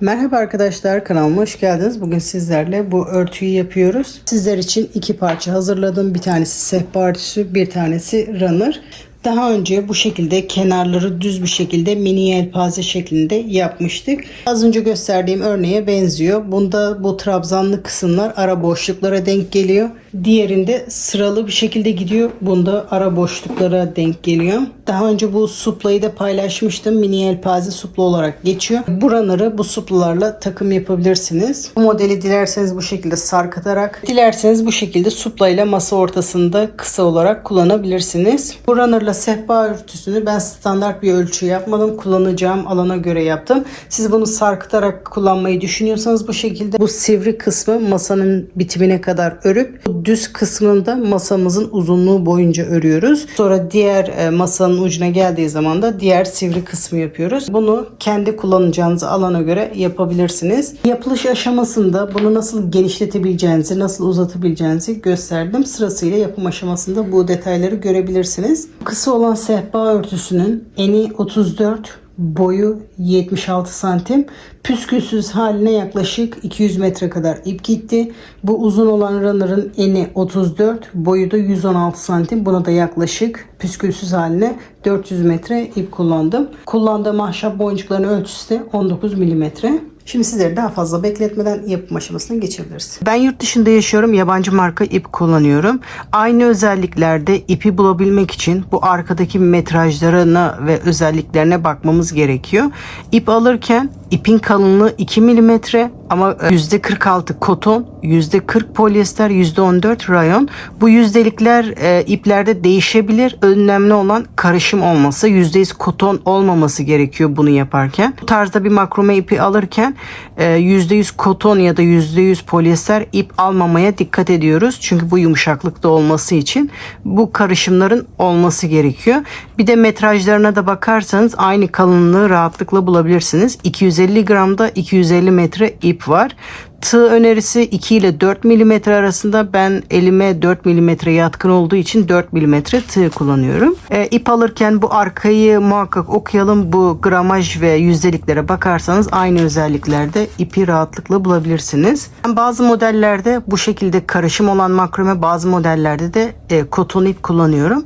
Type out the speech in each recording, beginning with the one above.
Merhaba arkadaşlar, kanalıma hoş geldiniz. Bugün sizlerle bu örtüyü yapıyoruz. Sizler için iki parça hazırladım. Bir tanesi sehpa örtüsü, bir tanesi runner. Daha önce bu şekilde kenarları düz bir şekilde mini yelpaze şeklinde yapmıştık. Az önce gösterdiğim örneğe benziyor. Bunda bu trabzanlı kısımlar ara boşluklara denk geliyor. Diğerinde sıralı bir şekilde gidiyor. Bunda ara boşluklara denk geliyor. Daha önce bu suplayı da paylaşmıştım. Mini yelpaze supla olarak geçiyor. Bu runner'ı bu suplalarla takım yapabilirsiniz. Bu modeli dilerseniz bu şekilde sarkıtarak, dilerseniz bu şekilde suplayla masa ortasında kısa olarak kullanabilirsiniz. Bu runner'la sehpa örtüsünü ben standart bir ölçü yapmadım. Kullanacağım alana göre yaptım. Siz bunu sarkıtarak kullanmayı düşünüyorsanız bu şekilde bu sivri kısmı masanın bitimine kadar örüp düz kısmında masamızın uzunluğu boyunca örüyoruz. Sonra diğer masanın ucuna geldiği zaman da diğer sivri kısmı yapıyoruz. Bunu kendi kullanacağınız alana göre yapabilirsiniz. Yapılış aşamasında bunu nasıl genişletebileceğinizi, nasıl uzatabileceğinizi gösterdim. Sırasıyla yapım aşamasında bu detayları görebilirsiniz. Kısa olan sehpa örtüsünün eni 34, boyu 76 santim. Püskülsüz haline yaklaşık 200 metre kadar ip gitti. Bu uzun olan runner'ın eni 34, boyu da 116 santim. Buna da yaklaşık püskülsüz haline 400 metre ip kullandım. Kullandığım ahşap boncukların ölçüsü de 19 milimetre. Şimdi sizleri daha fazla bekletmeden yapım aşamasına geçebiliriz. Ben yurt dışında yaşıyorum. Yabancı marka ip kullanıyorum. Aynı özelliklerde ipi bulabilmek için bu arkadaki metrajlarına ve özelliklerine bakmamız gerekiyor. İp alırken ipin kalınlığı 2 milimetre ama %46 koton, %40 polyester, %14 rayon. Bu yüzdelikler iplerde değişebilir. Önemli olan karışım olması. %100 koton olmaması gerekiyor bunu yaparken. Bu tarzda bir makrome ipi alırken %100 koton ya da %100 polyester ip almamaya dikkat ediyoruz. Çünkü bu yumuşaklıkta olması için bu karışımların olması gerekiyor. Bir de metrajlarına da bakarsanız aynı kalınlığı rahatlıkla bulabilirsiniz. 250 gramda 250 metre ip var. Tığ önerisi 2 ile 4 mm arasında. Ben elime 4 mm yatkın olduğu için 4 mm tığ kullanıyorum. İp alırken bu arkayı muhakkak okuyalım. Bu gramaj ve yüzdeliklere bakarsanız aynı özelliklerde ipi rahatlıkla bulabilirsiniz. Ben bazı modellerde bu şekilde karışım olan makrome, bazı modellerde de koton ip kullanıyorum.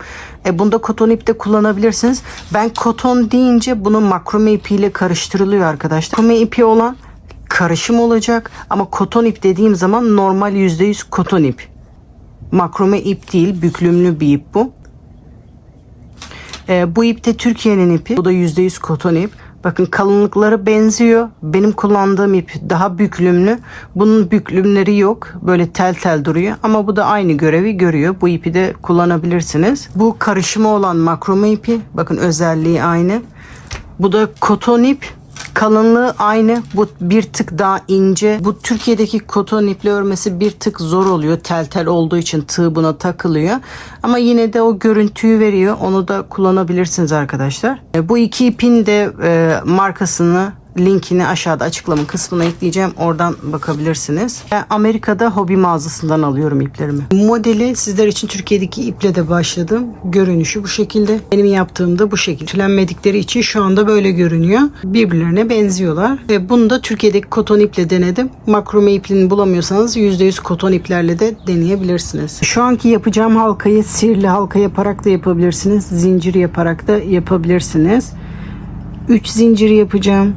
Bunda koton ip de kullanabilirsiniz. Ben koton deyince bunu makrome ipiyle karıştırılıyor arkadaşlar. Makrome ipi olan karışım olacak ama koton ip dediğim zaman normal %100 koton ip. Makrome ip değil, büklümlü bir ip bu. Bu ip de Türkiye'nin ipi. Bu da %100 koton ip. Bakın kalınlıkları benziyor. Benim kullandığım ip daha büklümlü. Bunun büklümleri yok. Böyle tel tel duruyor. Ama bu da aynı görevi görüyor. Bu ipi de kullanabilirsiniz. Bu karışımı olan makrome ipi. Bakın özelliği aynı. Bu da koton ip. Kalınlığı aynı. Bu bir tık daha ince. Bu Türkiye'deki koton iple örmesi bir tık zor oluyor. Tel tel olduğu için tığ buna takılıyor. Ama yine de o görüntüyü veriyor. Onu da kullanabilirsiniz arkadaşlar. Bu iki ipin de markasını, linkini aşağıda açıklama kısmına ekleyeceğim. Oradan bakabilirsiniz. Ben Amerika'da hobi mağazasından alıyorum iplerimi. Modeli sizler için Türkiye'deki iple de başladım. Görünüşü bu şekilde. Benim yaptığım da bu şekilde. Tülenmedikleri için şu anda böyle görünüyor. Birbirlerine benziyorlar. Ve bunu da Türkiye'deki koton iple denedim. Makrome iplini bulamıyorsanız %100 koton iplerle de deneyebilirsiniz. Şu anki yapacağım halkayı sihirli halka yaparak da yapabilirsiniz. Zincir yaparak da yapabilirsiniz. 3 zincir yapacağım.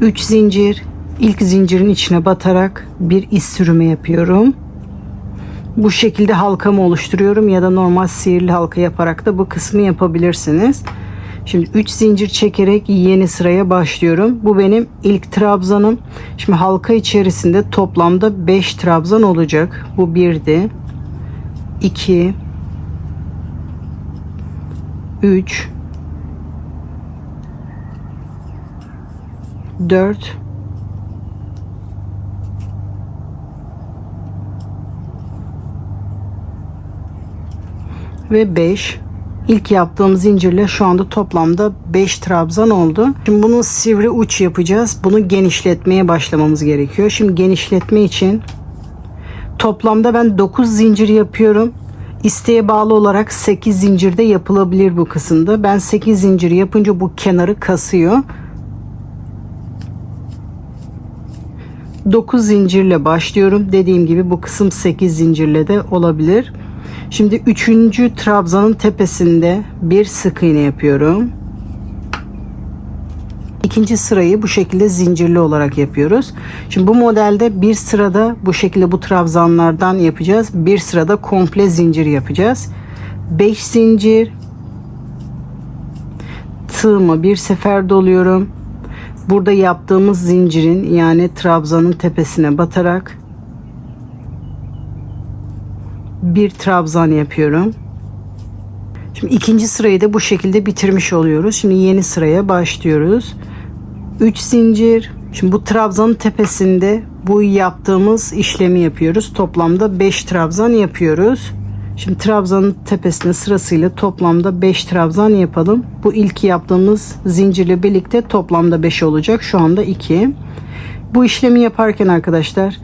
3 zincir, ilk zincirin içine batarak bir iz sürümü yapıyorum. Bu şekilde halkamı oluşturuyorum ya da normal sihirli halka yaparak da bu kısmı yapabilirsiniz. Şimdi 3 zincir çekerek yeni sıraya başlıyorum. Bu benim ilk trabzanım. Şimdi halka içerisinde toplamda 5 trabzan olacak. Bu 1'di. 2 3 4 ve 5. İlk yaptığım zincirle şu anda toplamda 5 trabzan oldu. Şimdi bunun sivri uç yapacağız. Bunu genişletmeye başlamamız gerekiyor. Şimdi genişletme için toplamda ben 9 zincir yapıyorum. İsteğe bağlı olarak 8 zincirde yapılabilir bu kısımda. Ben 8 zincir yapınca bu kenarı kasıyor. 9 zincirle başlıyorum. Dediğim gibi bu kısım 8 zincirle de olabilir. Şimdi 3. trabzanın tepesinde bir sık iğne yapıyorum. İkinci sırayı bu şekilde zincirli olarak yapıyoruz. Şimdi bu modelde bir sırada bu şekilde bu trabzanlardan yapacağız. Bir sırada komple zincir yapacağız. 5 zincir, tığımı bir sefer doluyorum. Burada yaptığımız zincirin yani trabzanın tepesine batarak bir trabzan yapıyorum. Şimdi ikinci sırayı da bu şekilde bitirmiş oluyoruz. Şimdi yeni sıraya başlıyoruz. 3 zincir. Şimdi bu trabzanın tepesinde bu yaptığımız işlemi yapıyoruz. Toplamda 5 trabzan yapıyoruz. Şimdi trabzanın tepesine sırasıyla toplamda 5 trabzan yapalım. Bu ilk yaptığımız zincirle birlikte toplamda 5 olacak. Şu anda 2. Bu işlemi yaparken arkadaşlar,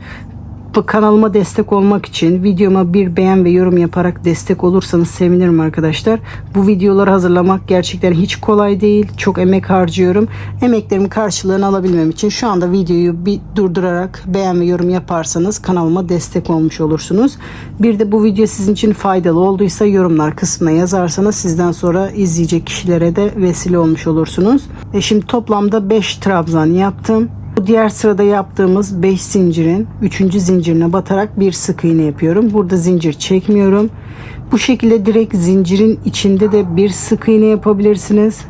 bu kanalıma destek olmak için videoma bir beğen ve yorum yaparak destek olursanız sevinirim arkadaşlar. Bu videoları hazırlamak gerçekten hiç kolay değil. Çok emek harcıyorum. Emeklerimin karşılığını alabilmem için şu anda videoyu bir durdurarak beğen ve yorum yaparsanız kanalıma destek olmuş olursunuz. Bir de bu video sizin için faydalı olduysa yorumlar kısmına yazarsanız sizden sonra izleyecek kişilere de vesile olmuş olursunuz. Şimdi toplamda 5 trabzan yaptım. Bu diğer sırada yaptığımız 5 zincirin 3. zincirine batarak bir sık iğne yapıyorum. Burada zincir çekmiyorum. Bu şekilde direkt zincirin içinde de bir sık iğne yapabilirsiniz.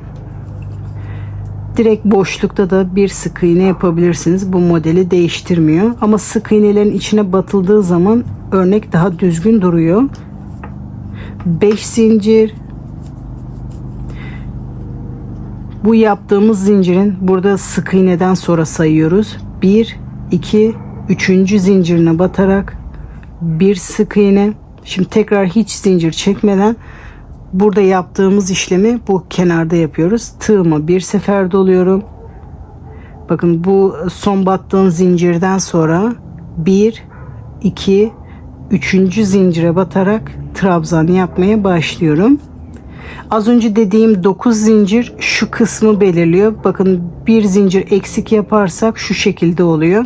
Direkt boşlukta da bir sık iğne yapabilirsiniz. Bu modeli değiştirmiyor. Ama sık iğnelerin içine batıldığı zaman örnek daha düzgün duruyor. 5 zincir. Bu yaptığımız zincirin burada sık iğneden sonra sayıyoruz. 1, 2, 3. zincirine batarak bir sık iğne. Şimdi tekrar hiç zincir çekmeden burada yaptığımız işlemi bu kenarda yapıyoruz. Tığıma bir sefer doluyorum. Bakın bu son battığım zincirden sonra 1, 2, 3. zincire batarak trabzan yapmaya başlıyorum. Az önce dediğim 9 zincir şu kısmı belirliyor. Bakın bir zincir eksik yaparsak şu şekilde oluyor.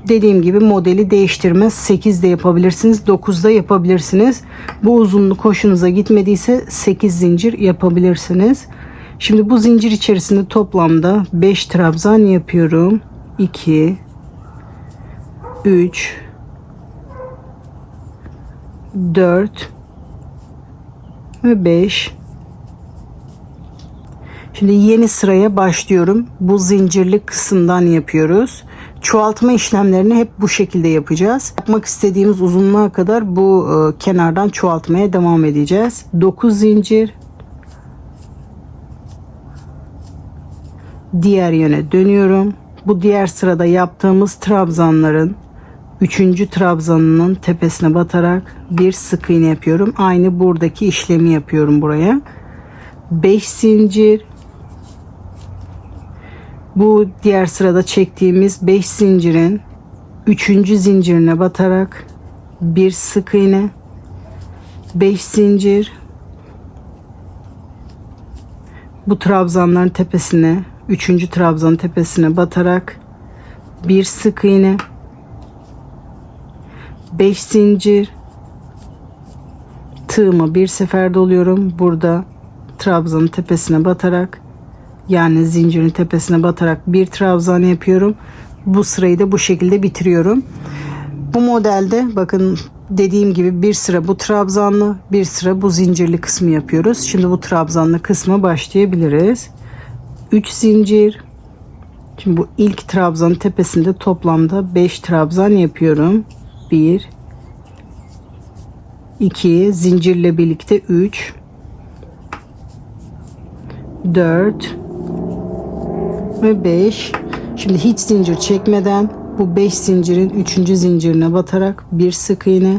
Dediğim gibi modeli değiştirmez. 8 de yapabilirsiniz, 9 da yapabilirsiniz. Bu uzunluk hoşunuza gitmediyse 8 zincir yapabilirsiniz. Şimdi bu zincir içerisinde toplamda 5 trabzan yapıyorum. 2, 3, 4 ve 5. Şimdi yeni sıraya başlıyorum. Bu zincirli kısımdan yapıyoruz. Çoğaltma işlemlerini hep bu şekilde yapacağız. Yapmak istediğimiz uzunluğa kadar bu kenardan çoğaltmaya devam edeceğiz. 9 zincir. Diğer yöne dönüyorum. Bu diğer sırada yaptığımız trabzanların 3. trabzanının tepesine batarak bir sık iğne yapıyorum. Aynı buradaki işlemi yapıyorum buraya. 5 zincir. Bu diğer sırada çektiğimiz 5 zincirin 3. zincirine batarak bir sık iğne. 5 zincir. Bu trabzanların tepesine 3. trabzanın tepesine batarak bir sık iğne. 5 zincir. Tığımı bir sefer doluyorum. Burada trabzanın tepesine batarak yani zincirin tepesine batarak bir trabzan yapıyorum. Bu sırayı da bu şekilde bitiriyorum. Bu modelde bakın dediğim gibi bir sıra bu trabzanlı, bir sıra bu zincirli kısmı yapıyoruz. Şimdi bu trabzanlı kısma başlayabiliriz. 3 zincir. Şimdi bu ilk trabzanın tepesinde toplamda 5 trabzan yapıyorum. 1, 2 zincirle birlikte 3, 4 ve 5. Şimdi hiç zincir çekmeden bu 5 zincirin 3. zincirine batarak bir sık iğne.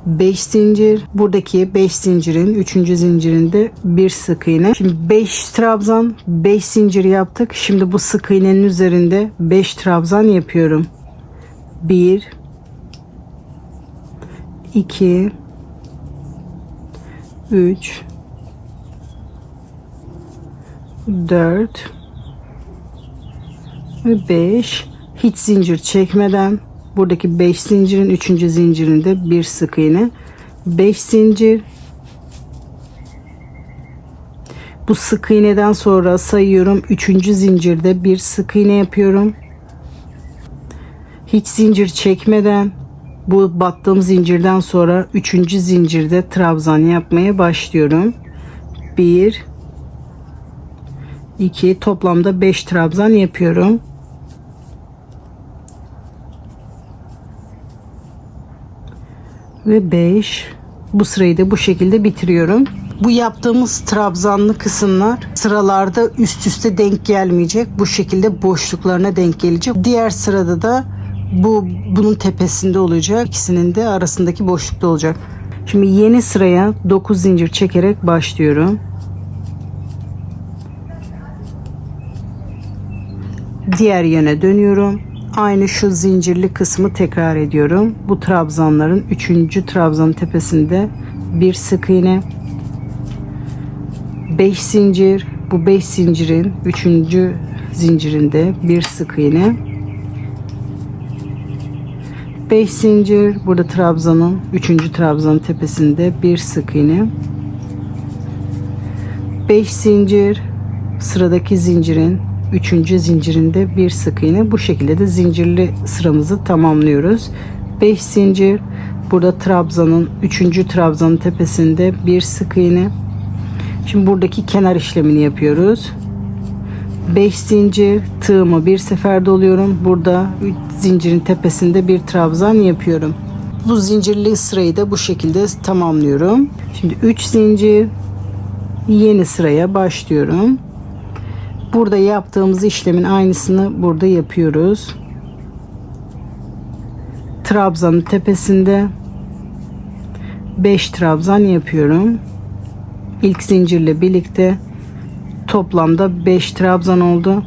5 zincir. Buradaki 5 zincirin 3. zincirinde bir sık iğne. Şimdi 5 trabzan, 5 zincir yaptık. Şimdi bu sık iğnenin üzerinde 5 trabzan yapıyorum. 1, 2, 3, 4 ve 5. hiç zincir çekmeden buradaki 5 zincirin 3. zincirinde bir sık iğne, 5 zincir. Bu sık iğneden sonra sayıyorum, 3. zincirde bir sık iğne yapıyorum. Hiç zincir çekmeden bu battığım zincirden sonra 3. zincirde trabzan yapmaya başlıyorum. 1 2, toplamda 5 trabzan yapıyorum. Ve 5. Bu sırayı da bu şekilde bitiriyorum. Bu yaptığımız trabzanlı kısımlar sıralarda üst üste denk gelmeyecek. Bu şekilde boşluklarına denk gelecek. Diğer sırada da bunun tepesinde olacak. İkisinin de arasındaki boşlukta olacak. Şimdi yeni sıraya 9 zincir çekerek başlıyorum. Diğer yöne dönüyorum. Aynı şu zincirli kısmı tekrar ediyorum. Bu trabzanların 3. trabzanın tepesinde bir sık iğne, 5 zincir. Bu 5 zincirin 3. zincirinde bir sık iğne, 5 zincir. Burada trabzanın 3. trabzanın tepesinde bir sık iğne, 5 zincir. Sıradaki zincirin 3. zincirinde bir sık iğne. Bu şekilde de zincirli sıramızı tamamlıyoruz. 5 zincir. Burada trabzanın 3. trabzanın tepesinde bir sık iğne. Şimdi buradaki kenar işlemini yapıyoruz. 5 zincir, tığımı bir sefer doluyorum. Burada 3 zincirin tepesinde bir trabzan yapıyorum. Bu zincirli sırayı da bu şekilde tamamlıyorum. Şimdi 3 zincir, yeni sıraya başlıyorum. Burada yaptığımız işlemin aynısını burada yapıyoruz. Trabzanın tepesinde 5 trabzan yapıyorum. İlk zincirle birlikte toplamda 5 trabzan oldu.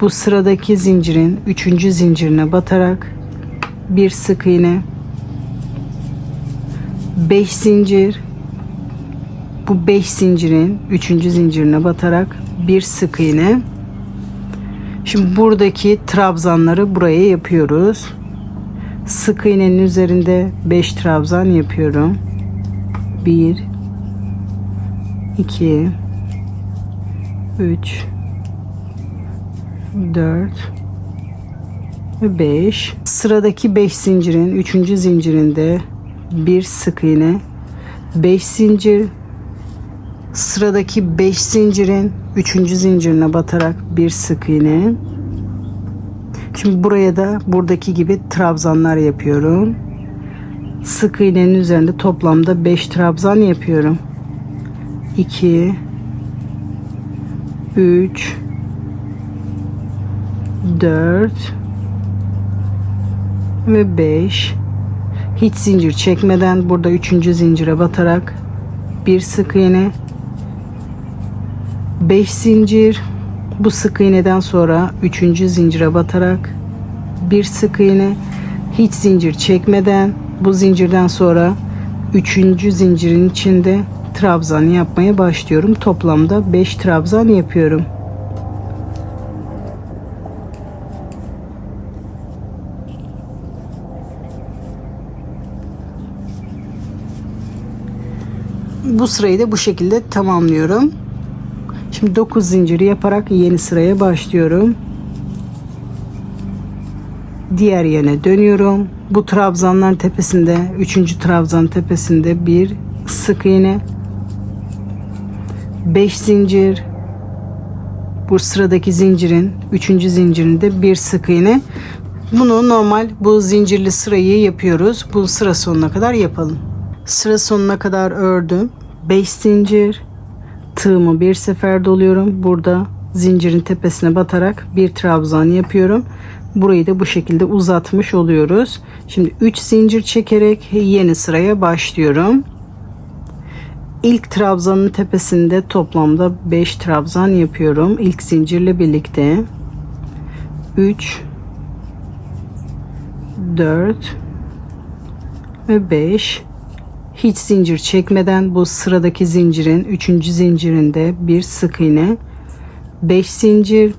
Bu sıradaki zincirin 3. zincirine batarak bir sık iğne, 5 zincir. Bu 5 zincirin 3. zincirine batarak bir sık iğne. Şimdi buradaki trabzanları buraya yapıyoruz. Sık iğnenin üzerinde 5 trabzan yapıyorum. 1 2 3 4 ve 5. Sıradaki 5 zincirin 3. zincirinde bir sık iğne, 5 zincir. Sıradaki 5 zincirin 3. zincirine batarak bir sık iğne. Şimdi buraya da buradaki gibi trabzanlar yapıyorum. Sık iğnenin üzerinde toplamda 5 trabzan yapıyorum. 2 3 4 ve 5. Hiç zincir çekmeden burada 3. zincire batarak bir sık iğne, 5 zincir. Bu sık iğneden sonra 3. zincire batarak bir sık iğne, hiç zincir çekmeden bu zincirden sonra 3. zincirin içinde trabzan yapmaya başlıyorum. Toplamda 5 trabzan yapıyorum. Bu sırayı da bu şekilde tamamlıyorum. Şimdi 9 zinciri yaparak yeni sıraya başlıyorum. Diğer yöne dönüyorum. Bu trabzanların tepesinde 3. trabzanın tepesinde bir sık iğne, 5 zincir. Bu sıradaki zincirin 3. zincirinde bir sık iğne. Bunu normal bu zincirli sırayı yapıyoruz. Bu sıra sonuna kadar yapalım. Sıra sonuna kadar ördüm. 5 zincir. Tığımı bir sefer doluyorum. Burada zincirin tepesine batarak bir trabzan yapıyorum. Burayı da bu şekilde uzatmış oluyoruz. Şimdi 3 zincir çekerek yeni sıraya başlıyorum. İlk trabzanın tepesinde toplamda 5 trabzan yapıyorum. İlk zincirle birlikte 3 4 ve 5. Hiç zincir çekmeden bu sıradaki zincirin 3. zincirinde bir sık iğne, 5 zincir.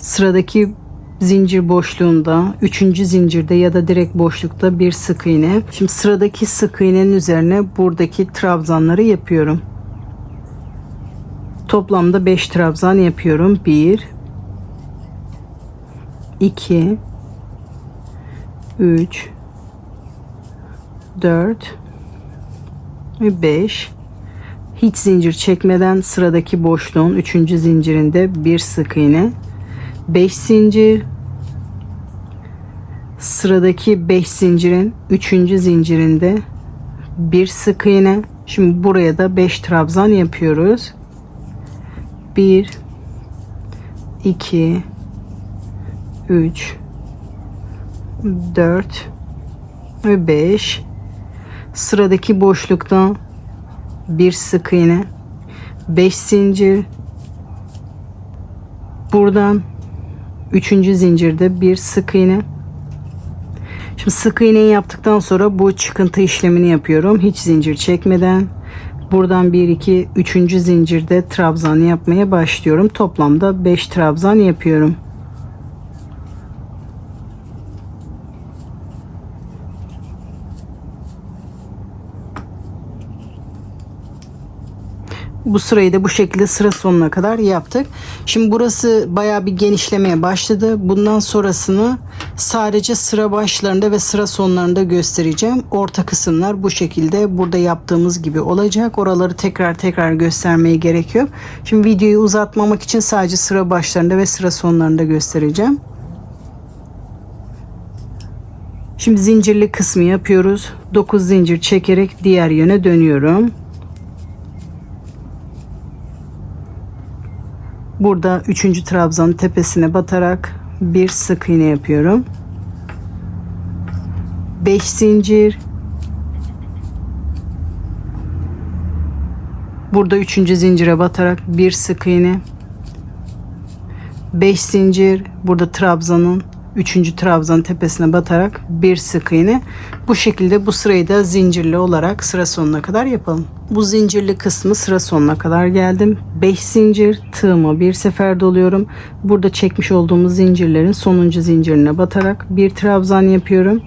Sıradaki zincir boşluğunda, 3. zincirde ya da direkt boşlukta bir sık iğne. Şimdi sıradaki sık iğnenin üzerine buradaki trabzanları yapıyorum. Toplamda 5 trabzan yapıyorum. 1 2 3 4 ve 5. Hiç zincir çekmeden sıradaki boşluğun 3. zincirinde bir sık iğne, 5 zincir, sıradaki 5 zincirin 3. zincirinde bir sık iğne. Şimdi buraya da 5 trabzan yapıyoruz. 1 2 3 4 ve 5. Sıradaki boşlukta bir sık iğne, 5 zincir, buradan 3. zincirde bir sık iğne. Şimdi sık iğneyi yaptıktan sonra bu çıkıntı işlemini yapıyorum hiç zincir çekmeden. Buradan 1 2 3. zincirde trabzan yapmaya başlıyorum. Toplamda 5 trabzan yapıyorum. Bu sırayı da bu şekilde sıra sonuna kadar yaptık. Şimdi burası bayağı bir genişlemeye başladı. Bundan sonrasını sadece sıra başlarında ve sıra sonlarında göstereceğim. Orta kısımlar bu şekilde burada yaptığımız gibi olacak. Oraları tekrar göstermeye gerek yok. Şimdi videoyu uzatmamak için sadece sıra başlarında ve sıra sonlarında göstereceğim. Şimdi zincirli kısmı yapıyoruz. 9 zincir çekerek diğer yöne dönüyorum. Burada 3. trabzanın tepesine batarak bir sık iğne yapıyorum. 5 zincir. Burada 3. zincire batarak bir sık iğne. 5 zincir. Burada trabzanın 3. trabzanın tepesine batarak bir sık iğne. Bu şekilde bu sırayı da zincirli olarak sıra sonuna kadar yapalım. Bu zincirli kısmı sıra sonuna kadar geldim. 5 zincir, tığımı bir sefer doluyorum. Burada çekmiş olduğumuz zincirlerin sonuncu zincirine batarak bir trabzan yapıyorum.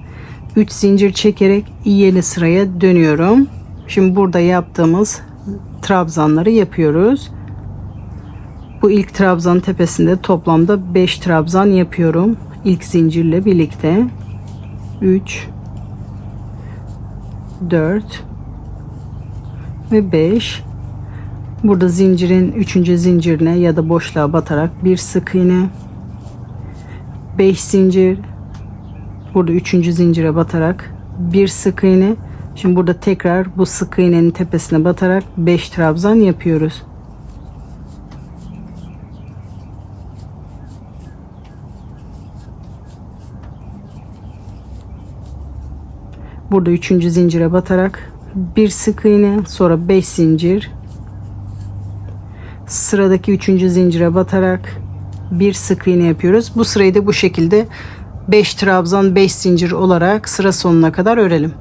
3 zincir çekerek yeni sıraya dönüyorum. Şimdi burada yaptığımız trabzanları yapıyoruz. Bu ilk trabzanın tepesinde toplamda 5 trabzan yapıyorum. İlk zincirle birlikte 3 4 ve 5. Burada zincirin 3. zincirine ya da boşluğa batarak bir sık iğne, 5 zincir, burada 3. zincire batarak bir sık iğne. Şimdi burada tekrar bu sık iğnenin tepesine batarak 5 trabzan yapıyoruz. Burada 3. zincire batarak bir sık iğne, sonra 5 zincir, sıradaki 3. zincire batarak bir sık iğne yapıyoruz. Bu sırayı da bu şekilde 5 trabzan 5 zincir olarak sıra sonuna kadar örelim.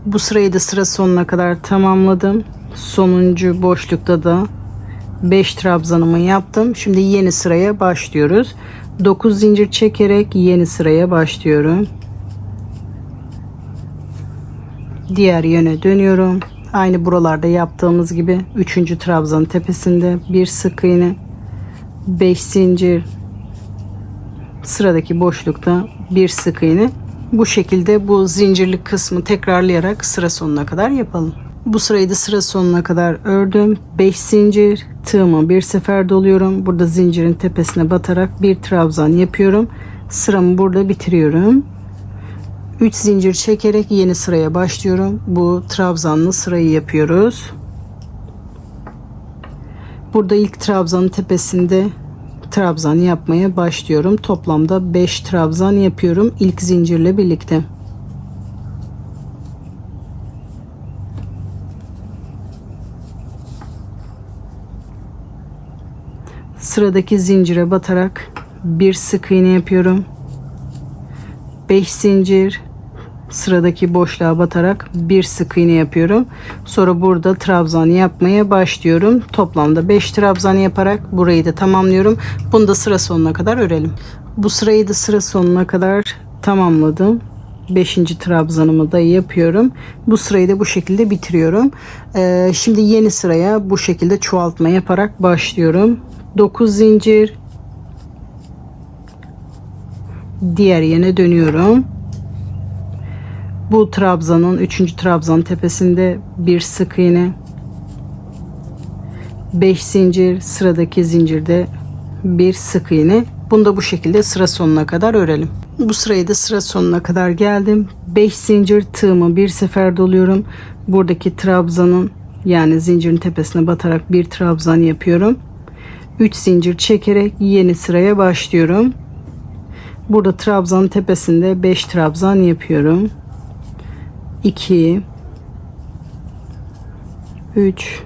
Bu sırayı da sıra sonuna kadar tamamladım. Sonuncu boşlukta da 5 trabzanımı yaptım. Şimdi yeni sıraya başlıyoruz. 9 zincir çekerek yeni sıraya başlıyorum. Diğer yöne dönüyorum. Aynı buralarda yaptığımız gibi 3. trabzanın tepesinde bir sık iğne, 5 zincir, sıradaki boşlukta bir sık iğne. Bu şekilde bu zincirlik kısmı tekrarlayarak sıra sonuna kadar yapalım. Bu sırayı da sıra sonuna kadar ördüm. 5 zincir, tığımı bir sefer doluyorum. Burada zincirin tepesine batarak bir trabzan yapıyorum. Sıramı burada bitiriyorum. 3 zincir çekerek yeni sıraya başlıyorum. Bu trabzanlı sırayı yapıyoruz. Burada ilk trabzanın tepesinde trabzan yapmaya başlıyorum. Toplamda 5 trabzan yapıyorum ilk zincirle birlikte. Sıradaki zincire batarak bir sık iğne yapıyorum. 5 zincir, sıradaki boşluğa batarak bir sık iğne yapıyorum. Sonra burada trabzan yapmaya başlıyorum. Toplamda 5 trabzan yaparak burayı da tamamlıyorum. Bunu da sıra sonuna kadar örelim. Bu sırayı da sıra sonuna kadar tamamladım. 5. trabzanımı da yapıyorum. Bu sırayı da bu şekilde bitiriyorum. Şimdi yeni sıraya bu şekilde çoğaltma yaparak başlıyorum. 9 zincir, diğer yöne dönüyorum. Bu trabzanın 3. trabzan tepesinde bir sık iğne, 5 zincir, sıradaki zincirde bir sık iğne. Bunu da bu şekilde sıra sonuna kadar örelim. Bu sırayı da sıra sonuna kadar geldim. 5 zincir, tığımı bir sefer doluyorum. Buradaki trabzanın yani zincirin tepesine batarak bir trabzan yapıyorum. 3 zincir çekerek yeni sıraya başlıyorum. Burada trabzanın tepesinde 5 trabzan yapıyorum. 2 3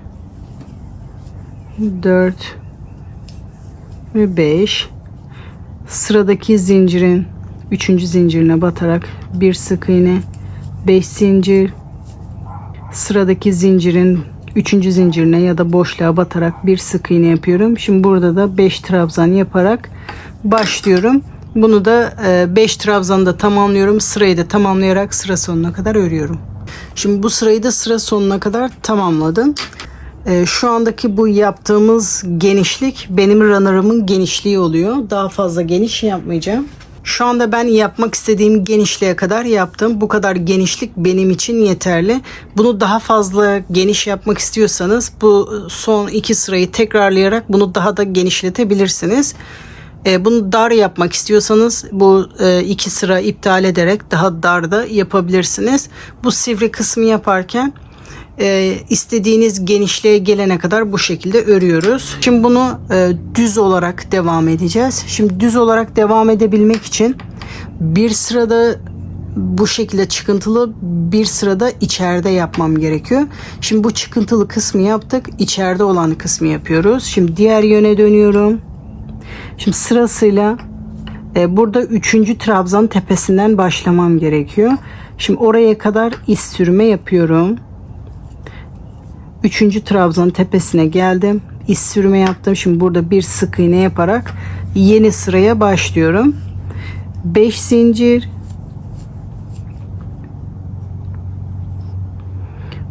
4 ve 5. Sıradaki zincirin 3. zincirine batarak bir sık iğne, 5 zincir, sıradaki zincirin 3. zincirine ya da boşluğa batarak bir sık iğne yapıyorum. Şimdi burada da 5 trabzan yaparak başlıyorum. Bunu da 5 trabzanı da tamamlıyorum. Sırayı da tamamlayarak sıra sonuna kadar örüyorum. Şimdi bu sırayı da sıra sonuna kadar tamamladım. Şu andaki bu yaptığımız genişlik benim runner'ımın genişliği oluyor. Daha fazla geniş yapmayacağım. Şu anda ben yapmak istediğim genişliğe kadar yaptım. Bu kadar genişlik benim için yeterli. Bunu daha fazla geniş yapmak istiyorsanız bu son 2 sırayı tekrarlayarak bunu daha da genişletebilirsiniz. Bunu dar yapmak istiyorsanız bu 2 sıra iptal ederek daha dar da yapabilirsiniz. Bu sivri kısmı yaparken istediğiniz genişliğe gelene kadar bu şekilde örüyoruz. Şimdi bunu düz olarak devam edeceğiz. Şimdi düz olarak devam edebilmek için bir sırada bu şekilde çıkıntılı, bir sırada içeride yapmam gerekiyor. Şimdi bu çıkıntılı kısmı yaptık. İçeride olan kısmı yapıyoruz. Şimdi diğer yöne dönüyorum. Şimdi sırasıyla burada 3. trabzan tepesinden başlamam gerekiyor. Şimdi oraya kadar iz sürme yapıyorum. 3. trabzan tepesine geldim. İz sürme yaptım. Şimdi burada bir sık iğne yaparak yeni sıraya başlıyorum. 5 zincir.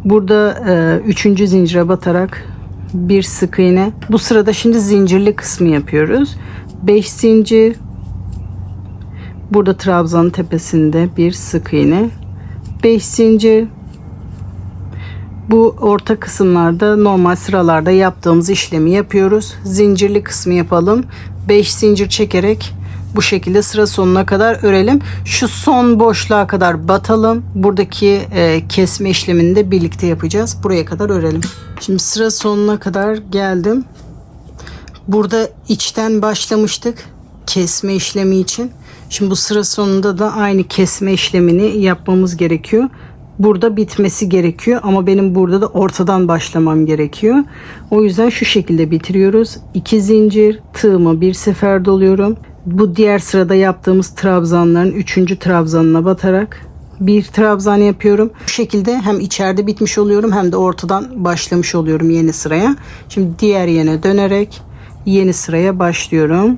Burada 3. zincire batarak bir sık iğne. Bu sırada şimdi zincirli kısmı yapıyoruz. 5 zincir. Burada trabzanın tepesinde bir sık iğne. 5 zincir. Bu orta kısımlarda normal sıralarda yaptığımız işlemi yapıyoruz. Zincirli kısmı yapalım. 5 zincir çekerek bu şekilde sıra sonuna kadar örelim. Şu son boşluğa kadar batalım. Buradaki kesme işlemini de birlikte yapacağız. Buraya kadar örelim. Şimdi sıra sonuna kadar geldim. Burada içten başlamıştık kesme işlemi için. Şimdi bu sıra sonunda da aynı kesme işlemini yapmamız gerekiyor. Burada bitmesi gerekiyor ama benim burada da ortadan başlamam gerekiyor. O yüzden şu şekilde bitiriyoruz. 2 zincir, tığımı bir sefer doluyorum. Bu diğer sırada yaptığımız trabzanların 3. trabzanına batarak bir trabzan yapıyorum. Bu şekilde hem içeride bitmiş oluyorum hem de ortadan başlamış oluyorum yeni sıraya. Şimdi diğer yöne dönerek yeni sıraya başlıyorum.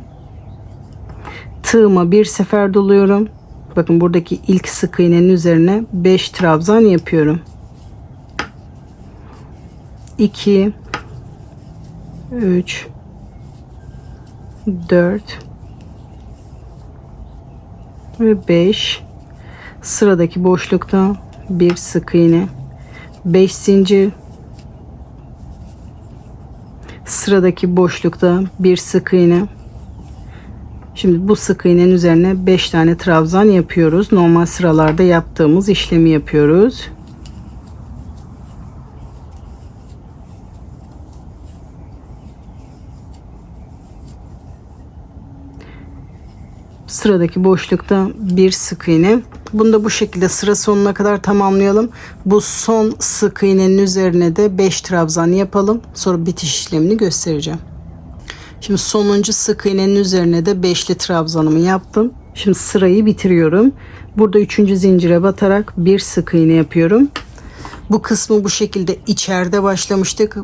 Tığıma bir sefer doluyorum. Bakın buradaki ilk sık iğnenin üzerine 5 trabzan yapıyorum. 2 3 4 ve 5. Sıradaki boşlukta bir sık iğne, 5 zincir. Sıradaki boşlukta bir sık iğne. Şimdi bu sık iğnenin üzerine 5 tane trabzan yapıyoruz. Normal sıralarda yaptığımız işlemi yapıyoruz. Sıradaki boşlukta bir sık iğne. Bunu da bu şekilde sıra sonuna kadar tamamlayalım. Bu son sık iğnenin üzerine de 5 trabzan yapalım. Sonra bitiş işlemini göstereceğim. Şimdi sonuncu sık iğnenin üzerine de 5'li trabzanımı yaptım. Şimdi sırayı bitiriyorum. Burada 3. zincire batarak bir sık iğne yapıyorum. Bu kısmı bu şekilde içeride başlamıştık.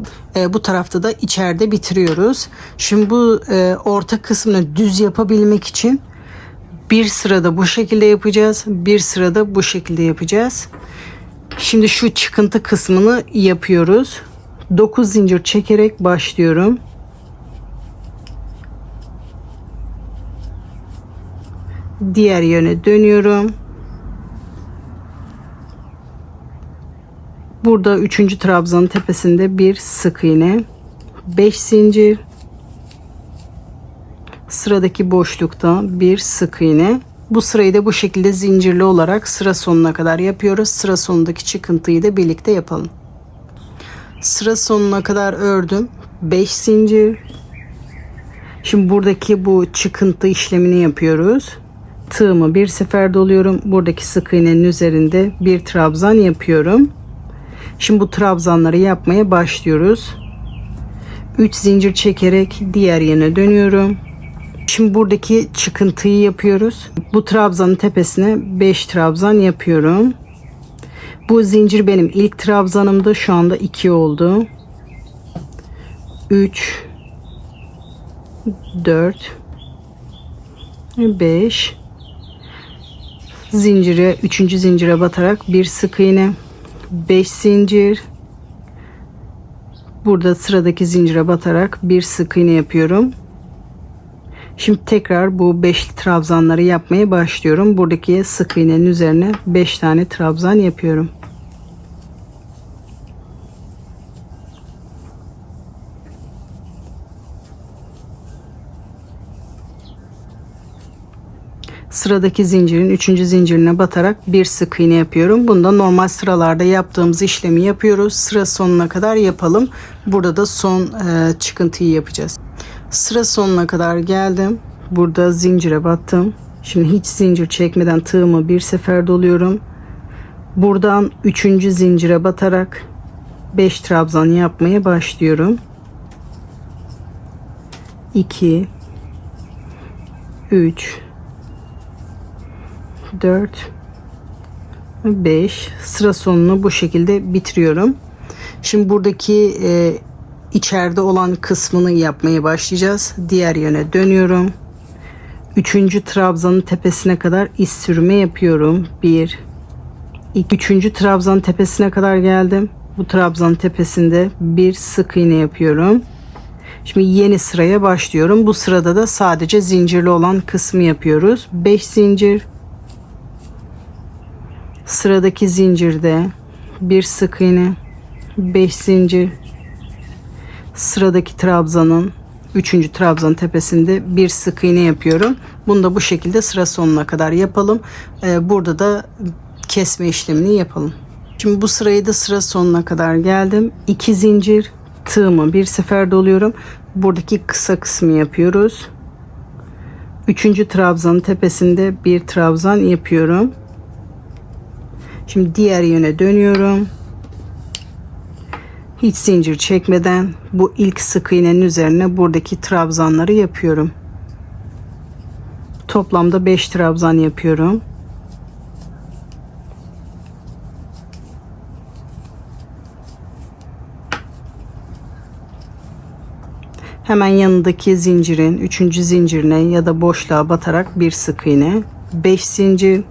Bu tarafta da içeride bitiriyoruz. Şimdi bu orta kısmını düz yapabilmek için bir sırada bu şekilde yapacağız. Bir sırada bu şekilde yapacağız. Şimdi şu çıkıntı kısmını yapıyoruz. 9 zincir çekerek başlıyorum. Diğer yöne dönüyorum. Burada 3. trabzanın tepesinde bir sık iğne, 5 zincir, sıradaki boşlukta bir sık iğne. Bu sırayı da bu şekilde zincirli olarak sıra sonuna kadar yapıyoruz. Sıra sonundaki çıkıntıyı da birlikte yapalım. Sıra sonuna kadar ördüm. 5 zincir. Şimdi buradaki bu çıkıntı işlemini yapıyoruz. Tığımı bir sefer doluyorum. Buradaki sık iğnenin üzerinde bir trabzan yapıyorum. Şimdi bu trabzanları yapmaya başlıyoruz. 3 zincir çekerek diğer yana dönüyorum. Şimdi buradaki çıkıntıyı yapıyoruz. Bu trabzanın tepesine 5 trabzan yapıyorum. Bu zincir benim ilk trabzanımdı. Şu anda 2 oldu. 3 4 5 zincire 3. zincire batarak bir sık iğne, 5 zincir, burada sıradaki zincire batarak bir sık iğne yapıyorum. Şimdi tekrar bu 5'li trabzanları yapmaya başlıyorum. Buradaki sık iğnenin üzerine 5 tane trabzan yapıyorum. Sıradaki zincirin 3. zincirine batarak bir sık iğne yapıyorum. Bunda normal sıralarda yaptığımız işlemi yapıyoruz. Sıra sonuna kadar yapalım. Burada da son çıkıntıyı yapacağız. Sıra sonuna kadar geldim. Burada zincire battım. Şimdi hiç zincir çekmeden tığımı bir sefer doluyorum. Buradan 3. zincire batarak 5 trabzan yapmaya başlıyorum. 2 3 4 5 sıra sonunu bu şekilde bitiriyorum. Şimdi buradaki içeride olan kısmını yapmaya başlayacağız. Diğer yöne dönüyorum. 3. trabzanın tepesine kadar iz sürme yapıyorum. 1 2 3. trabzanın tepesine kadar geldim. Bu trabzanın tepesinde bir sık iğne yapıyorum. Şimdi yeni sıraya başlıyorum. Bu sırada da sadece zincirli olan kısmı yapıyoruz. 5 zincir, sıradaki zincirde bir sık iğne, 5 zincir, sıradaki trabzanın 3. trabzanın tepesinde bir sık iğne yapıyorum. Bunu da bu şekilde sıra sonuna kadar yapalım. Burada da kesme işlemini yapalım. Şimdi bu sırayı da sıra sonuna kadar geldim. 2 zincir, tığımı bir sefer doluyorum. Buradaki kısa kısmı yapıyoruz. 3. trabzanın tepesinde bir trabzan yapıyorum. Şimdi diğer yöne dönüyorum. Hiç zincir çekmeden bu ilk sık iğnenin üzerine buradaki trabzanları yapıyorum. Toplamda 5 trabzan yapıyorum. Hemen yanındaki zincirin 3. zincirine ya da boşluğa batarak bir sık iğne, 5 zincir,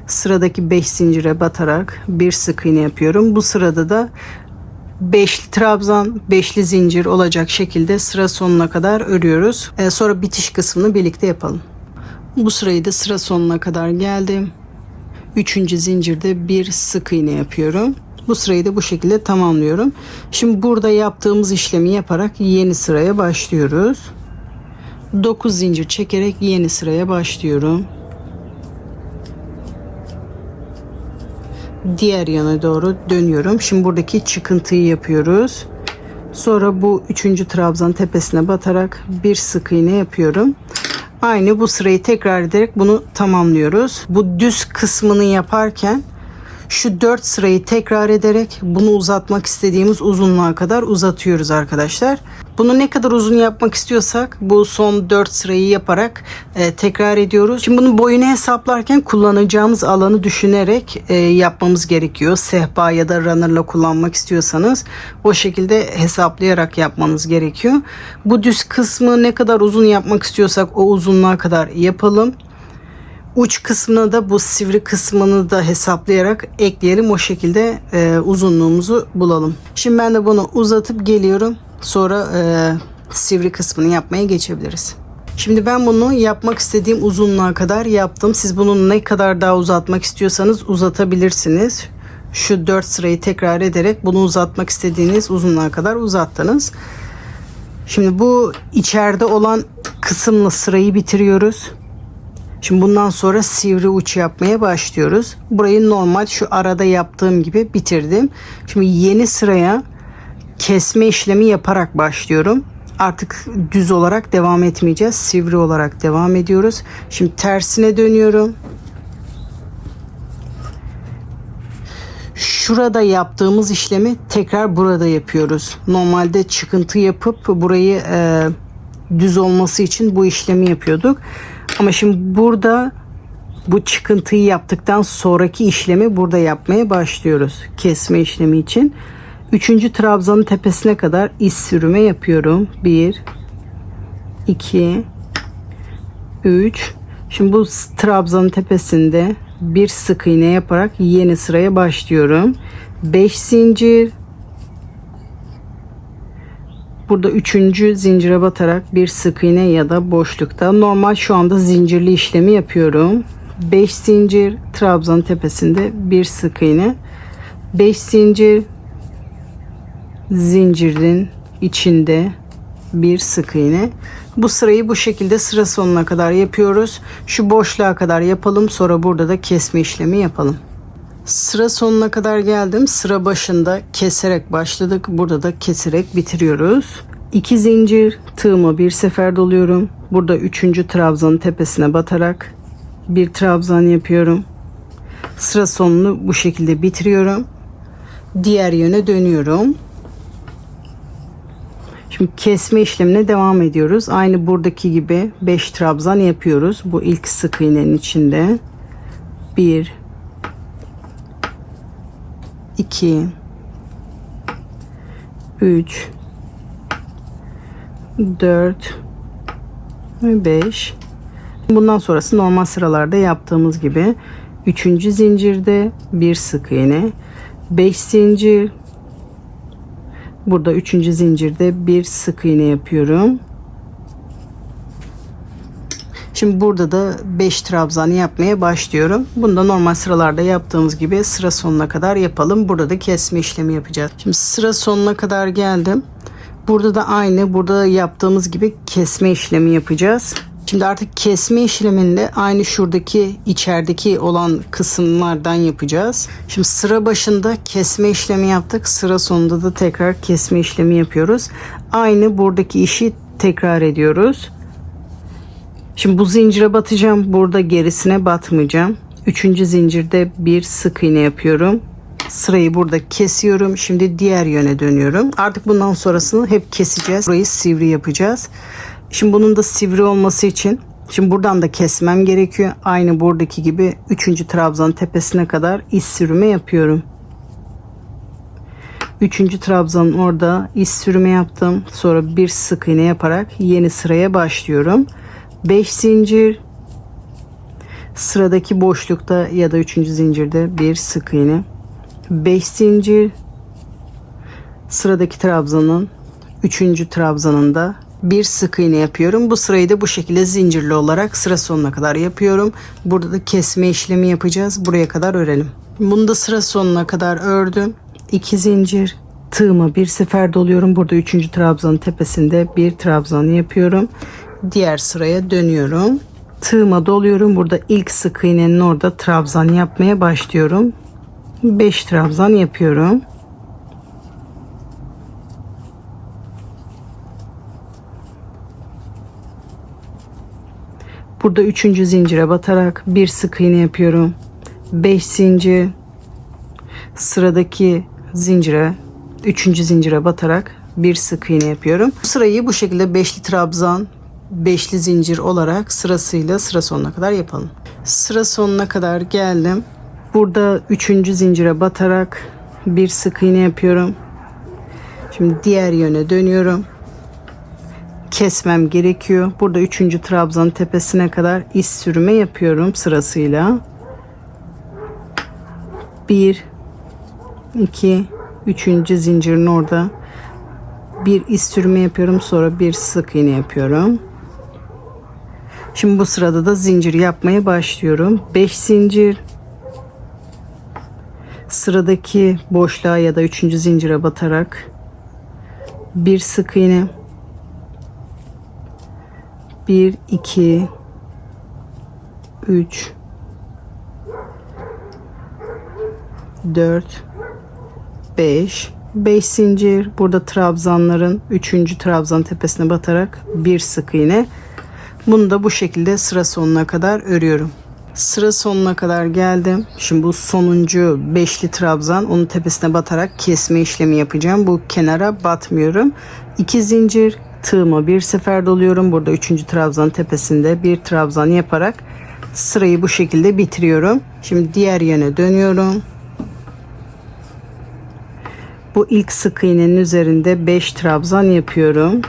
sıradaki 5 zincire batarak bir sık iğne yapıyorum. Bu sırada da 5'li trabzan, 5'li zincir olacak şekilde sıra sonuna kadar örüyoruz. Sonra bitiş kısmını birlikte yapalım. Bu sırayı da sıra sonuna kadar geldim. 3. zincirde bir sık iğne yapıyorum. Bu sırayı da bu şekilde tamamlıyorum. Şimdi burada yaptığımız işlemi yaparak yeni sıraya başlıyoruz. 9 zincir çekerek yeni sıraya başlıyorum. Diğer yana doğru dönüyorum. Şimdi buradaki çıkıntıyı yapıyoruz. Sonra bu 3. trabzan tepesine batarak bir sık iğne yapıyorum. Aynı bu sırayı tekrar ederek bunu tamamlıyoruz. Bu düz kısmını yaparken Şu 4 sırayı tekrar ederek bunu uzatmak istediğimiz uzunluğa kadar uzatıyoruz arkadaşlar. Bunu ne kadar uzun yapmak istiyorsak bu son 4 sırayı yaparak tekrar ediyoruz. Şimdi bunun boyunu hesaplarken kullanacağımız alanı düşünerek yapmamız gerekiyor. Sehpa ya da runner'la kullanmak istiyorsanız o şekilde hesaplayarak yapmanız gerekiyor. Bu düz kısmı ne kadar uzun yapmak istiyorsak o uzunluğa kadar yapalım. Uç kısmına da bu sivri kısmını da hesaplayarak ekleyelim. O şekilde uzunluğumuzu bulalım. Şimdi ben de bunu uzatıp geliyorum. Sonra sivri kısmını yapmaya geçebiliriz. Şimdi ben bunu yapmak istediğim uzunluğa kadar yaptım. Siz bunu ne kadar daha uzatmak istiyorsanız uzatabilirsiniz. Şu 4 sırayı tekrar ederek bunu uzatmak istediğiniz uzunluğa kadar uzattınız. Şimdi bu içeride olan kısımla sırayı bitiriyoruz. Şimdi bundan sonra sivri uç yapmaya başlıyoruz. Burayı normal şu arada yaptığım gibi bitirdim. Şimdi yeni sıraya kesme işlemi yaparak başlıyorum. Artık düz olarak devam etmeyeceğiz. Sivri olarak devam ediyoruz. Şimdi tersine dönüyorum. Şurada yaptığımız işlemi tekrar burada yapıyoruz. Normalde çıkıntı yapıp burayı düz olması için bu işlemi yapıyorduk. Ama şimdi burada bu çıkıntıyı yaptıktan sonraki işlemi burada yapmaya başlıyoruz. Kesme işlemi için. 3. trabzanın tepesine kadar iz sürüme yapıyorum. 1 2 3. Şimdi bu trabzanın tepesinde bir sık iğne yaparak yeni sıraya başlıyorum. 5 zincir. Burada 3. zincire batarak bir sık iğne ya da boşlukta normal şu anda zincirli işlemi yapıyorum. 5 zincir, trabzanın tepesinde bir sık iğne. 5 zincir, zincirin içinde bir sık iğne. Bu sırayı bu şekilde sıra sonuna kadar yapıyoruz. Şu boşluğa kadar yapalım, sonra burada da kesme işlemi yapalım. Sıra sonuna kadar geldim. Sıra başında keserek başladık. Burada da keserek bitiriyoruz. 2 zincir, tığımı bir sefer doluyorum. Burada 3. trabzanın tepesine batarak bir trabzan yapıyorum. Sıra sonunu bu şekilde bitiriyorum. Diğer yöne dönüyorum. Şimdi kesme işlemine devam ediyoruz. Aynı buradaki gibi 5 trabzan yapıyoruz. Bu ilk sık iğnenin içinde. 1 2 3 4 ve 5. Bundan sonrası normal sıralarda yaptığımız gibi 3. zincirde bir sık iğne, 5 zincir, burada 3. zincirde bir sık iğne yapıyorum. Şimdi burada da 5 trabzan yapmaya başlıyorum. Bunu da normal sıralarda yaptığımız gibi sıra sonuna kadar yapalım. Burada da kesme işlemi yapacağız. Şimdi sıra sonuna kadar geldim. Burada da aynı burada yaptığımız gibi kesme işlemi yapacağız. Şimdi artık kesme işleminde aynı şuradaki içerideki olan kısımlardan yapacağız. Şimdi sıra başında kesme işlemi yaptık. Sıra sonunda da tekrar kesme işlemi yapıyoruz. Aynı buradaki işi tekrar ediyoruz. Şimdi bu zincire batacağım. Burada gerisine batmayacağım. 3. zincirde bir sık iğne yapıyorum. Sırayı burada kesiyorum. Şimdi diğer yöne dönüyorum. Artık bundan sonrasını hep keseceğiz. Burayı sivri yapacağız. Şimdi bunun da sivri olması için şimdi buradan da kesmem gerekiyor. Aynı buradaki gibi 3. trabzanın tepesine kadar iz sürüme yapıyorum. 3. trabzanın orada iz sürüme yaptım. Sonra bir sık iğne yaparak yeni sıraya başlıyorum. 5 zincir, sıradaki boşlukta ya da 3. zincirde bir sık iğne, 5 zincir, sıradaki trabzanın 3. trabzanında bir sık iğne yapıyorum. Bu sırayı da bu şekilde zincirli olarak sıra sonuna kadar yapıyorum. Burada da kesme işlemi yapacağız. Buraya kadar örelim. Bunu da sıra sonuna kadar ördüm. 2 zincir, tığımı bir sefer doluyorum. Burada 3. trabzanın tepesinde bir trabzan yapıyorum. Diğer sıraya dönüyorum. Tığıma doluyorum. Burada ilk sık iğnenin orada trabzan yapmaya başlıyorum. 5 trabzan yapıyorum. Burada 3. zincire batarak bir sık iğne yapıyorum. 5 zincir, Sıradaki zincire, 3. zincire batarak bir sık iğne yapıyorum. Bu sırayı bu şekilde beşli trabzan, beşli zincir olarak sırasıyla sıra sonuna kadar yapalım. Sıra sonuna kadar geldim. Burada 3. zincire batarak bir sık iğne yapıyorum. Şimdi diğer yöne dönüyorum. Kesmem gerekiyor. Burada 3. trabzanın tepesine kadar iz sürme yapıyorum sırasıyla. 1 2 3. zincirin orada bir iz sürme yapıyorum, sonra bir sık iğne yapıyorum. Şimdi bu sırada da zincir yapmaya başlıyorum. 5 zincir, sıradaki boşluğa ya da 3. zincire batarak bir sık iğne, 1 2 3 4 5 zincir. Burada trabzanların 3. trabzan tepesine batarak bir sık iğne. Bunu da bu şekilde sıra sonuna kadar örüyorum. Sıra sonuna kadar geldim. Şimdi bu sonuncu beşli trabzan, onun tepesine batarak kesme işlemi yapacağım. Bu kenara batmıyorum. 2 zincir, tığıma bir sefer doluyorum. Burada 3. trabzan tepesinde bir trabzan yaparak sırayı bu şekilde bitiriyorum. Şimdi diğer yöne dönüyorum. Bu ilk sık iğnenin üzerinde 5 trabzan yapıyorum.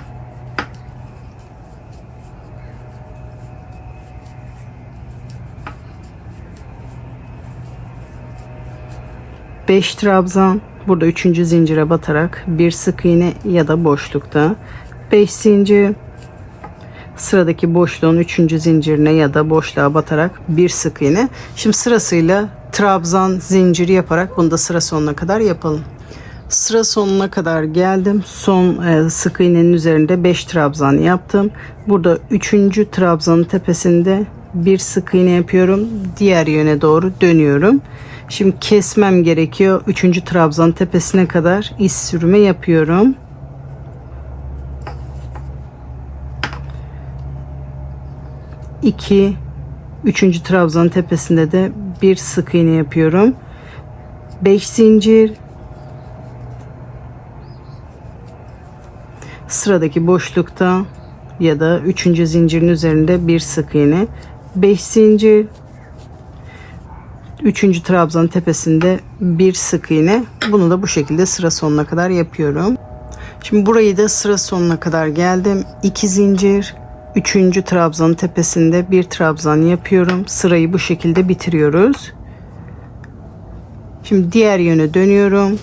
Beş trabzan, burada 3. zincire batarak bir sık iğne ya da boşlukta 5 zincir, sıradaki boşluğun 3. zincirine ya da boşluğa batarak bir sık iğne. Şimdi sırasıyla trabzan zinciri yaparak bunu da sıra sonuna kadar yapalım. Sıra sonuna kadar geldim. Son sık iğnenin üzerinde 5 trabzan yaptım. Burada 3. trabzanın tepesinde bir sık iğne yapıyorum. Diğer yöne doğru dönüyorum. Şimdi kesmem gerekiyor. 3. trabzanın tepesine kadar iz sürme yapıyorum. İki, 3. trabzanın tepesinde de bir sık iğne yapıyorum. 5 zincir, sıradaki boşlukta ya da 3. zincirin üzerinde bir sık iğne, 5 zincir, 3. trabzanın tepesinde bir sık iğne. Bunu da bu şekilde sıra sonuna kadar yapıyorum. Şimdi burayı da sıra sonuna kadar geldim. 2 zincir, 3. trabzanın tepesinde bir trabzan yapıyorum. Sırayı bu şekilde bitiriyoruz. Şimdi diğer yöne dönüyorum.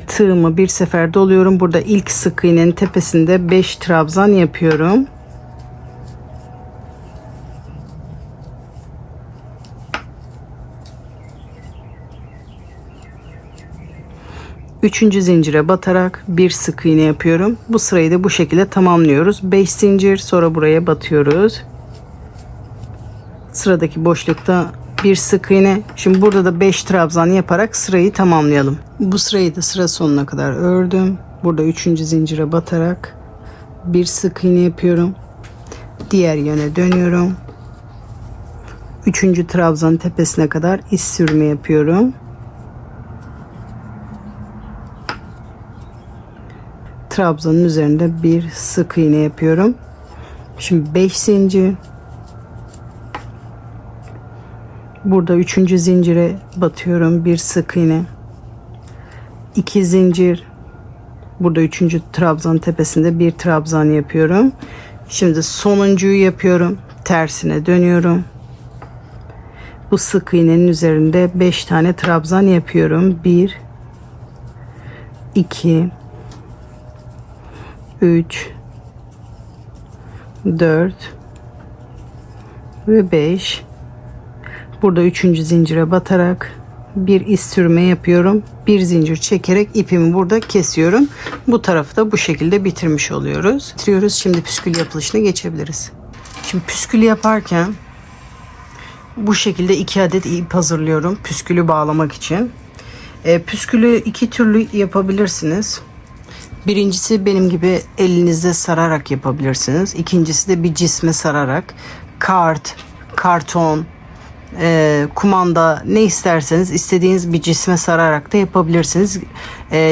Tığımı bir sefer doluyorum. Burada ilk sık iğnenin tepesinde 5 trabzan yapıyorum. Üçüncü zincire batarak bir sık iğne yapıyorum. Bu sırayı da bu şekilde tamamlıyoruz. 5 zincir, sonra buraya batıyoruz. Sıradaki boşlukta bir sık iğne. Şimdi burada da 5 trabzan yaparak sırayı tamamlayalım. Bu sırayı da sıra sonuna kadar ördüm. Burada 3. zincire batarak bir sık iğne yapıyorum. Diğer yöne dönüyorum. 3. trabzanın tepesine kadar iz sürme yapıyorum. Trabzanın üzerinde bir sık iğne yapıyorum. Şimdi 5 zincir. Burada 3. zincire batıyorum, bir sık iğne. 2 zincir. Burada 3. trabzanın tepesinde bir trabzan yapıyorum. Şimdi sonuncuyu yapıyorum. Tersine dönüyorum. Bu sık iğnenin üzerinde 5 tane trabzan yapıyorum. 1 2 3 4 ve 5. Burada 3. zincire batarak bir iz sürme yapıyorum. Bir zincir çekerek ipimi burada kesiyorum. Bu tarafı da bu şekilde bitirmiş oluyoruz. Bitiriyoruz. Şimdi püskül yapılışına geçebiliriz. Şimdi püskül yaparken bu şekilde 2 adet ip hazırlıyorum püskülü bağlamak için. Püskülü 2 türlü yapabilirsiniz. Birincisi benim gibi elinizde sararak yapabilirsiniz. İkincisi de bir cisme sararak, kart, karton, kumanda ne isterseniz istediğiniz bir cisme sararak da yapabilirsiniz.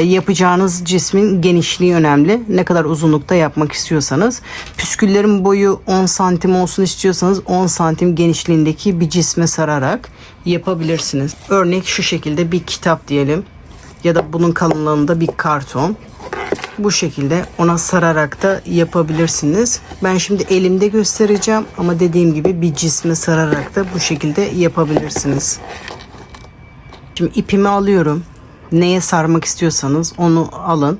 Yapacağınız cismin genişliği önemli. Ne kadar uzunlukta yapmak istiyorsanız. Püsküllerin boyu 10 santim olsun istiyorsanız 10 santim genişliğindeki bir cisme sararak yapabilirsiniz. Örnek şu şekilde bir kitap diyelim ya da bunun kalınlığında bir karton. Bu şekilde ona sararak da yapabilirsiniz. Ben şimdi elimde göstereceğim ama dediğim gibi bir cisme sararak da bu şekilde yapabilirsiniz. Şimdi ipimi alıyorum. Neye sarmak istiyorsanız onu alın.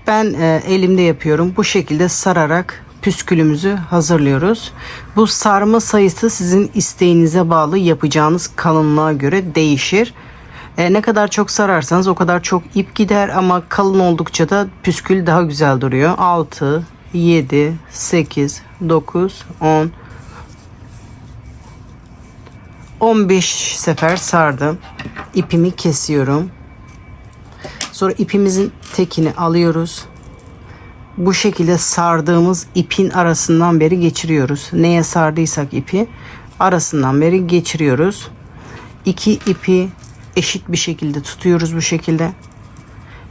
Ben elimde yapıyorum. Bu şekilde sararak püskülümüzü hazırlıyoruz. Bu sarma sayısı sizin isteğinize bağlı, yapacağınız kalınlığa göre değişir. Ne kadar çok sararsanız o kadar çok ip gider ama kalın oldukça da püskül daha güzel duruyor. 6, 7, 8, 9, 10, 15 sefer sardım. İpimi kesiyorum. Sonra ipimizin tekini alıyoruz. Bu şekilde sardığımız ipin arasından beri geçiriyoruz. Neye sardıysak ipi arasından beri geçiriyoruz. İki ipi eşit bir şekilde tutuyoruz bu şekilde.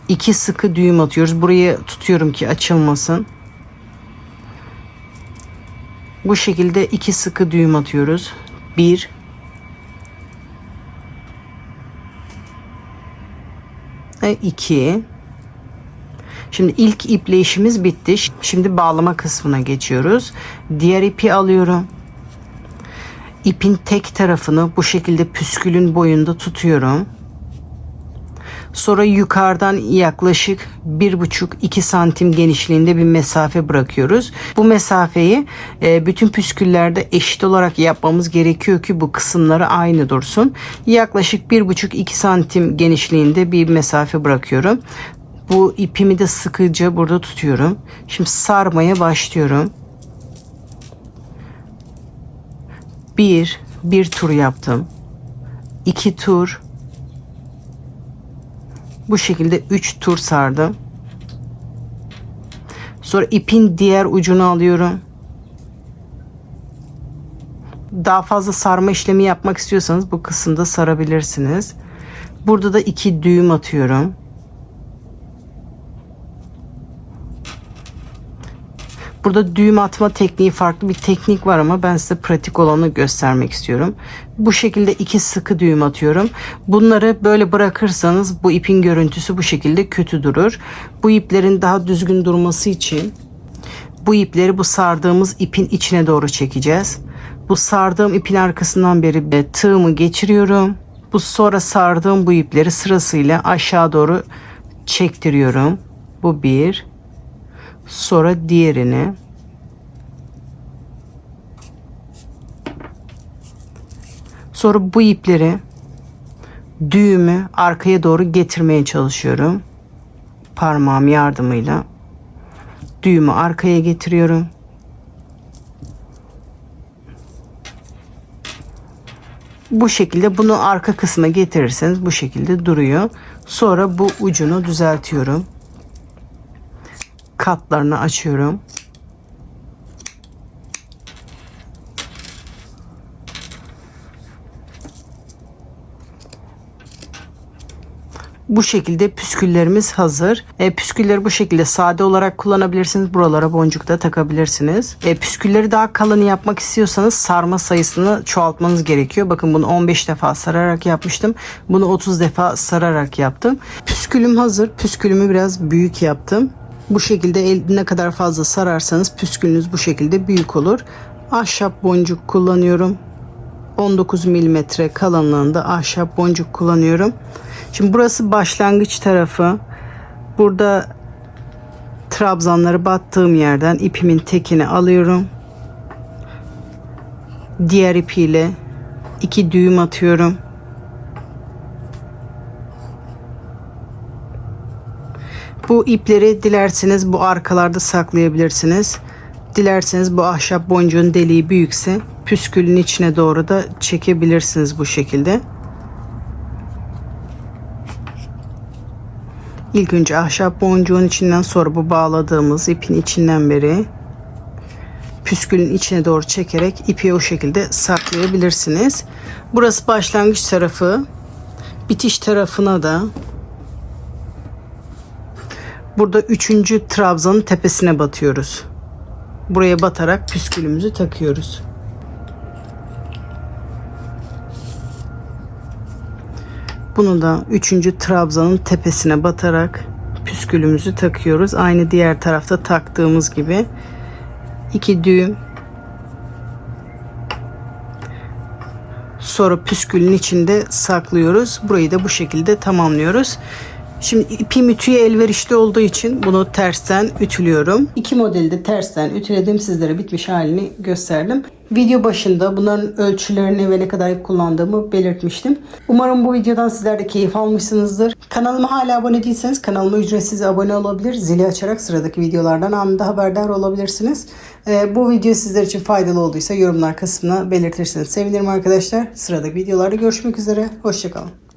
2 sıkı düğüm atıyoruz. Buraya tutuyorum ki açılmasın. Bu şekilde 2 sıkı düğüm atıyoruz. 1 ve 2. Şimdi ilk iple işimiz bitti. Şimdi bağlama kısmına geçiyoruz. Diğer ipi alıyorum. İpin tek tarafını bu şekilde püskülün boyunda tutuyorum. Sonra yukarıdan yaklaşık 1,5-2 santim genişliğinde bir mesafe bırakıyoruz. Bu mesafeyi bütün püsküllerde eşit olarak yapmamız gerekiyor ki bu kısımları aynı dursun. Yaklaşık 1,5-2 santim genişliğinde bir mesafe bırakıyorum. Bu ipimi de sıkıca burada tutuyorum. Şimdi sarmaya başlıyorum. Bir tur yaptım. 2 tur. Bu şekilde 3 tur sardım. Sonra ipin diğer ucunu alıyorum. Daha fazla sarma işlemi yapmak istiyorsanız bu kısımda sarabilirsiniz. Burada da 2 düğüm atıyorum. Burada düğüm atma tekniği farklı bir teknik var ama ben size pratik olanı göstermek istiyorum. Bu şekilde 2 sıkı düğüm atıyorum. Bunları böyle bırakırsanız bu ipin görüntüsü bu şekilde kötü durur. Bu iplerin daha düzgün durması için bu ipleri bu sardığımız ipin içine doğru çekeceğiz. Bu sardığım ipin arkasından beri tığımı geçiriyorum. Bu sonra sardığım bu ipleri sırasıyla aşağı doğru çektiriyorum. Bu bir. Sonra diğerini. Sonra bu ipleri düğümü arkaya doğru getirmeye çalışıyorum. Parmağım yardımıyla düğümü arkaya getiriyorum. Bu şekilde bunu arka kısma getirirseniz bu şekilde duruyor. Sonra bu ucunu düzeltiyorum. Katlarını açıyorum. Bu şekilde püsküllerimiz hazır. Püskülleri bu şekilde sade olarak kullanabilirsiniz. Buralara boncuk da takabilirsiniz. Püskülleri daha kalın yapmak istiyorsanız sarma sayısını çoğaltmanız gerekiyor. Bakın bunu 15 defa sararak yapmıştım. Bunu 30 defa sararak yaptım. Püskülüm hazır. Püskülümü biraz büyük yaptım. Bu şekilde ne kadar fazla sararsanız püskülünüz bu şekilde büyük olur. Ahşap boncuk kullanıyorum. 19 milimetre kalınlığında ahşap boncuk kullanıyorum. Şimdi burası başlangıç tarafı. Burada trabzanları battığım yerden ipimin tekini alıyorum. Diğer ipiyle 2 düğüm atıyorum. Bu ipleri dilerseniz bu arkalarda saklayabilirsiniz. Dilerseniz bu ahşap boncuğun deliği büyükse püskülün içine doğru da çekebilirsiniz bu şekilde. İlk önce ahşap boncuğun içinden, sonra bu bağladığımız ipin içinden beri püskülün içine doğru çekerek ipi o şekilde saklayabilirsiniz. Burası başlangıç tarafı. Bitiş tarafına da burada 3. trabzanın tepesine batıyoruz. Buraya batarak püskülümüzü takıyoruz. Bunu da 3. trabzanın tepesine batarak püskülümüzü takıyoruz. Aynı diğer tarafta taktığımız gibi 2 düğüm, sonra püskülün içinde saklıyoruz. Burayı da bu şekilde tamamlıyoruz. Şimdi ipim ütüye elverişli olduğu için bunu tersten ütülüyorum. İki modeli de tersten ütüledim. Sizlere bitmiş halini gösterdim. Video başında bunların ölçülerini ve ne kadar kullandığımı belirtmiştim. Umarım bu videodan sizler de keyif almışsınızdır. Kanalıma hala abone değilseniz kanalıma ücretsiz abone olabilir. Zili açarak sıradaki videolardan anında haberdar olabilirsiniz. Bu video sizler için faydalı olduysa yorumlar kısmına belirtirseniz sevinirim arkadaşlar. Sıradaki videolarda görüşmek üzere. Hoşçakalın.